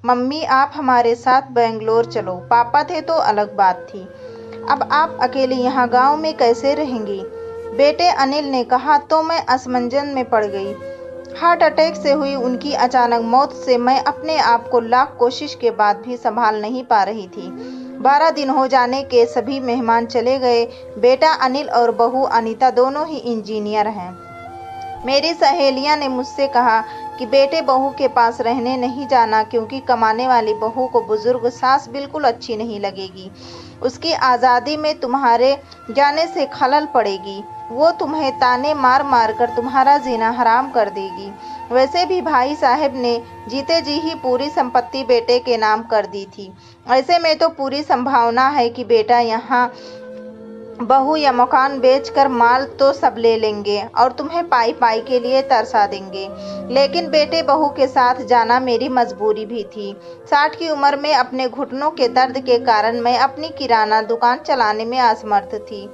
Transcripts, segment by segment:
Mummy आप हमारे साथ बेंगलोर चलो, पापा थे तो अलग बात थी, अब आप अकेले यहाँ गांव में कैसे रहेंगी? बेटे अनिल ने कहा तो मैं असमंजस में पड़ गई। हार्ट अटैक से हुई उनकी अचानक मौत से मैं अपने आप को लाख कोशिश के बाद भी संभाल नहीं पा रही थी। 12 दिन हो जाने के सभी मेहमान चले गए। बेटा अनिल और बहू अनीता दोनों ही इंजीनियर हैं। मेरी सहेलियां ने मुझसे कहा कि बेटे बहू के पास रहने नहीं जाना, क्योंकि कमाने वाली बहू को बुजुर्ग सास बिल्कुल अच्छी नहीं लगेगी। उसकी आज़ादी में तुम्हारे जाने से खलल पड़ेगी। वो तुम्हें ताने मार मार कर तुम्हारा जीना हराम कर देगी। वैसे भी भाई साहब ने जीते जी ही पूरी संपत्ति बेटे के नाम कर दी थी। ऐसे में तो पूरी संभावना है कि बेटा यहाँ बहू या मकान बेचकर माल तो सब ले लेंगे और तुम्हें पाई पाई के लिए तरसा देंगे। लेकिन बेटे बहू के साथ जाना मेरी मजबूरी भी थी। 60 की उम्र में अपने घुटनों के दर्द के कारण मैं अपनी किराना दुकान चलाने में असमर्थ थी।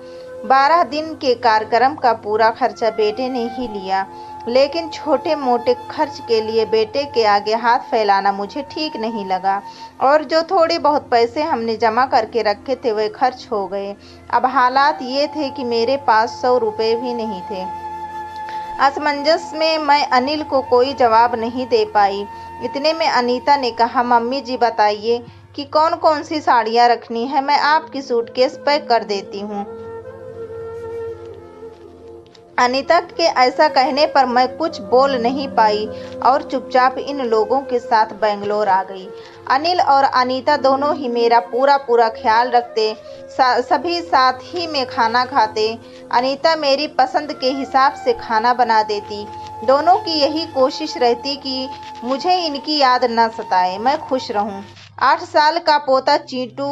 12 दिन के कार्यक्रम का पूरा खर्चा बेटे ने ही लिया, लेकिन छोटे मोटे खर्च के लिए बेटे के आगे हाथ फैलाना मुझे ठीक नहीं लगा, और जो थोड़े बहुत पैसे हमने जमा करके रखे थे वे खर्च हो गए। अब हालात ये थे कि मेरे पास 100 रुपये भी नहीं थे। असमंजस में मैं अनिल को कोई जवाब नहीं दे पाई। इतने में अनीता ने कहा, मम्मी जी बताइए कि कौन कौन सी साड़ियाँ रखनी है, मैं आपकी सूटकेस पैक कर देती हूँ। अनीता के ऐसा कहने पर मैं कुछ बोल नहीं पाई और चुपचाप इन लोगों के साथ बेंगलोर आ गई। अनिल और अनीता दोनों ही मेरा पूरा ख्याल रखते, सभी साथ ही में खाना खाते। अनीता मेरी पसंद के हिसाब से खाना बना देती। दोनों की यही कोशिश रहती कि मुझे इनकी याद न सताए, मैं खुश रहूं। 8 साल का पोता चींटू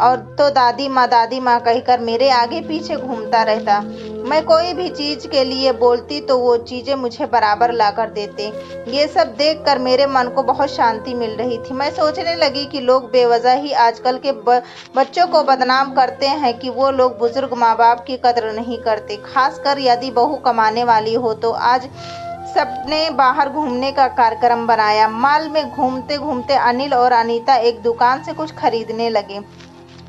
और तो दादी माँ कहकर मेरे आगे पीछे घूमता रहता। मैं कोई भी चीज के लिए बोलती तो वो चीजें मुझे बराबर ला कर देते। ये सब देखकर मेरे मन को बहुत शांति मिल रही थी। मैं सोचने लगी कि लोग बेवजह ही आजकल के बच्चों को बदनाम करते हैं कि वो लोग बुजुर्ग माँ बाप की कदर नहीं करते, खासकर यदि बहू कमाने वाली हो। तो आज सबने बाहर घूमने का कार्यक्रम बनाया। मॉल में घूमते घूमते अनिल और अनीता एक दुकान से कुछ खरीदने लगे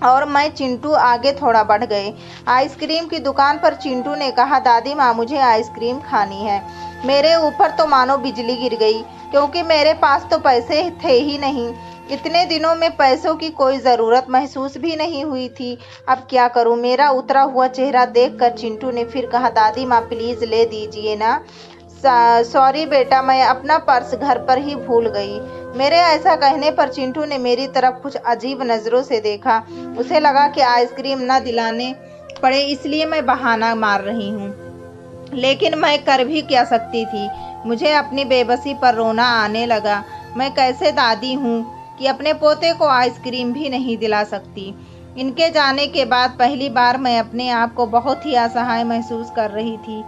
और मैं चिंटू आगे थोड़ा बढ़ गए। आइसक्रीम की दुकान पर चिंटू ने कहा, दादी माँ मुझे आइसक्रीम खानी है। मेरे ऊपर तो मानो बिजली गिर गई, क्योंकि मेरे पास तो पैसे थे ही नहीं। इतने दिनों में पैसों की कोई ज़रूरत महसूस भी नहीं हुई थी। अब क्या करूं? मेरा उतरा हुआ चेहरा देखकर चिंटू ने फिर कहा, दादी माँ प्लीज़ ले दीजिए ना। सॉरी बेटा, मैं अपना पर्स घर पर ही भूल गई। मेरे ऐसा कहने पर चिंटू ने मेरी तरफ कुछ अजीब नज़रों से देखा। उसे लगा कि आइसक्रीम न दिलाने पड़े इसलिए मैं बहाना मार रही हूँ, लेकिन मैं कर भी क्या सकती थी। मुझे अपनी बेबसी पर रोना आने लगा। मैं कैसे दादी हूँ कि अपने पोते को आइसक्रीम भी नहीं दिला सकती। इनके जाने के बाद पहली बार मैं अपने आप को बहुत ही असहाय महसूस कर रही थी।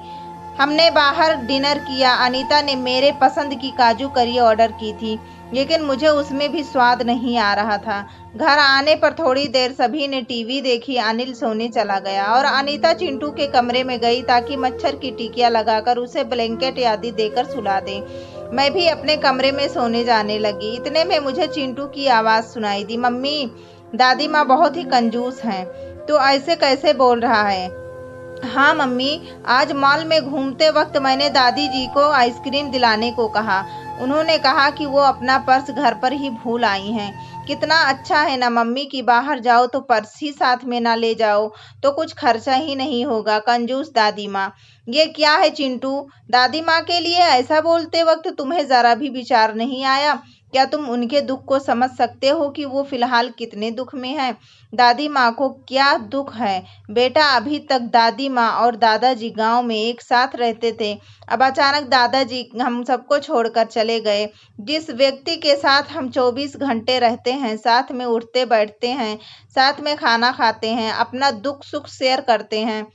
हमने बाहर डिनर किया। अनीता ने मेरे पसंद की काजू करी ऑर्डर की थी, लेकिन मुझे उसमें भी स्वाद नहीं आ रहा था। घर आने पर थोड़ी देर सभी ने टीवी देखी। अनिल सोने चला गया और अनीता चिंटू के कमरे में गई ताकि मच्छर की टिकिया लगाकर उसे ब्लैंकेट आदि देकर सुला दे। मैं भी अपने कमरे में सोने जाने लगी। इतने में मुझे चिंटू की आवाज़ सुनाई दी, मम्मी दादी माँ बहुत ही कंजूस हैं, तो ऐसे कैसे बोल रहा है? हाँ मम्मी, आज मॉल में घूमते वक्त मैंने दादी जी को आइसक्रीम दिलाने को कहा। उन्होंने कहा कि वो अपना पर्स घर पर ही भूल आई हैं। कितना अच्छा है ना मम्मी कि बाहर जाओ तो पर्स ही साथ में ना ले जाओ, तो कुछ खर्चा ही नहीं होगा। कंजूस दादी माँ। ये क्या है चिंटू? दादी माँ के लिए ऐसा बोलते वक्त तुम्हें ज़रा भी विचार नहीं आया? क्या तुम उनके दुख को समझ सकते हो कि वो फिलहाल कितने दुख में हैं? दादी माँ को क्या दुख है बेटा? अभी तक दादी माँ और दादाजी गांव में एक साथ रहते थे। अब अचानक दादाजी हम सबको छोड़कर चले गए। जिस व्यक्ति के साथ हम 24 घंटे रहते हैं, साथ में उठते बैठते हैं, साथ में खाना खाते हैं, अपना दुख सुख शेयर करते हैं,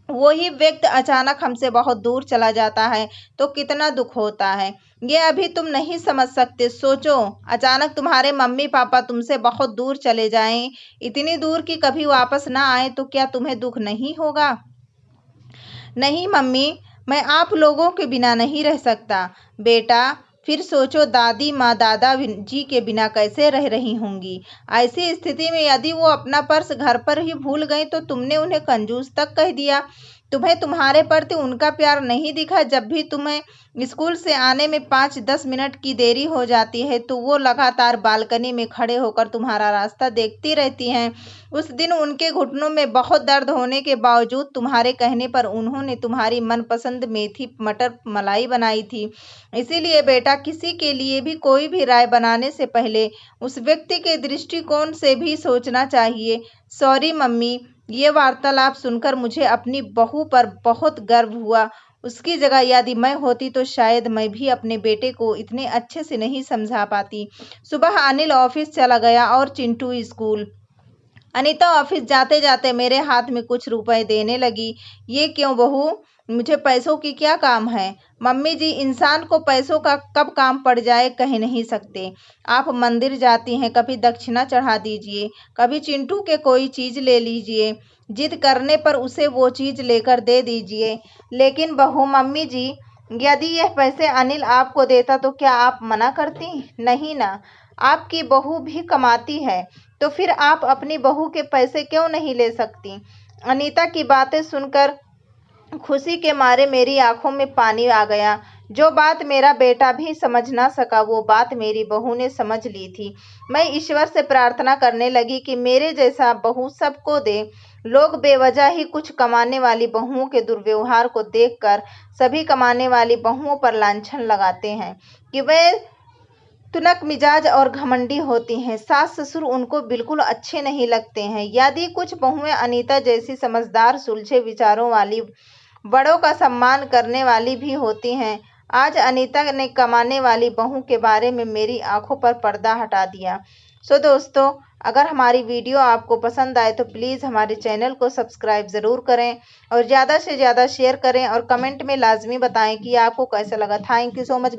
वही व्यक्ति अचानक हमसे बहुत दूर चला जाता है तो कितना दुख होता है। ये अभी तुम नहीं समझ सकते। सोचो, अचानक तुम्हारे मम्मी पापा तुमसे बहुत दूर चले जाएं, इतनी दूर कि कभी वापस ना आए, तो क्या तुम्हें दुख नहीं होगा? नहीं मम्मी, मैं आप लोगों के बिना नहीं रह सकता। बेटा फिर सोचो दादी माँ दादा जी के बिना कैसे रह रही होंगी। ऐसी स्थिति में यदि वो अपना पर्स घर पर ही भूल गई तो तुमने उन्हें कंजूस तक कह दिया। तुम्हें तुम्हारे प्रति उनका प्यार नहीं दिखा। जब भी तुम्हें स्कूल से आने में 5-10 मिनट की देरी हो जाती है तो वो लगातार बालकनी में खड़े होकर तुम्हारा रास्ता देखती रहती हैं। उस दिन उनके घुटनों में बहुत दर्द होने के बावजूद तुम्हारे कहने पर उन्होंने तुम्हारी मनपसंद मेथी मटर मलाई बनाई थी। इसीलिए बेटा, किसी के लिए भी कोई भी राय बनाने से पहले उस व्यक्ति के दृष्टिकोण से भी सोचना चाहिए। सॉरी मम्मी, ये वार्तालाप सुनकर मुझे अपनी बहू पर बहुत गर्व हुआ। उसकी जगह यदि मैं होती तो शायद मैं भी अपने बेटे को इतने अच्छे से नहीं समझा पाती। सुबह अनिल ऑफिस चला गया और चिंटू स्कूल। अनीता ऑफिस जाते जाते मेरे हाथ में कुछ रुपए देने लगी। ये क्यों बहू, मुझे पैसों की क्या काम है? मम्मी जी, इंसान को पैसों का कब काम पड़ जाए कह नहीं सकते। आप मंदिर जाती हैं, कभी दक्षिणा चढ़ा दीजिए, कभी चिंटू के कोई चीज ले लीजिए, जिद करने पर उसे वो चीज लेकर दे दीजिए। लेकिन बहू, मम्मी जी, यदि यह पैसे अनिल आपको देता तो क्या आप मना करती? नहीं ना, आपकी बहू भी कमाती है, तो फिर आप अपनी बहू के पैसे क्यों नहीं ले सकती? अनीता की बातें सुनकर खुशी के मारे मेरी आंखों में पानी आ गया। जो बात मेरा बेटा भी समझ ना सका वो बात मेरी बहू ने समझ ली थी। मैं ईश्वर से प्रार्थना करने लगी कि मेरे जैसा बहू सबको दे। लोग बेवजह ही कुछ कमाने वाली बहुओं के दुर्व्यवहार को देखकर सभी कमाने वाली बहुओं पर लांछन लगाते हैं कि वे तुनक मिजाज और घमंडी होती हैं। सास ससुर उनको बिल्कुल अच्छे नहीं लगते हैं। यदि कुछ बहुएं अनीता जैसी समझदार सुलझे विचारों वाली, बड़ों का सम्मान करने वाली भी होती हैं। आज अनीता ने कमाने वाली बहू के बारे में मेरी आंखों पर पर्दा हटा दिया। सो दोस्तों, अगर हमारी वीडियो आपको पसंद आए तो प्लीज़ हमारे चैनल को सब्सक्राइब ज़रूर करें और ज़्यादा से ज़्यादा शेयर करें और कमेंट में लाजमी बताएं कि आपको कैसा लगा। Thank you so much.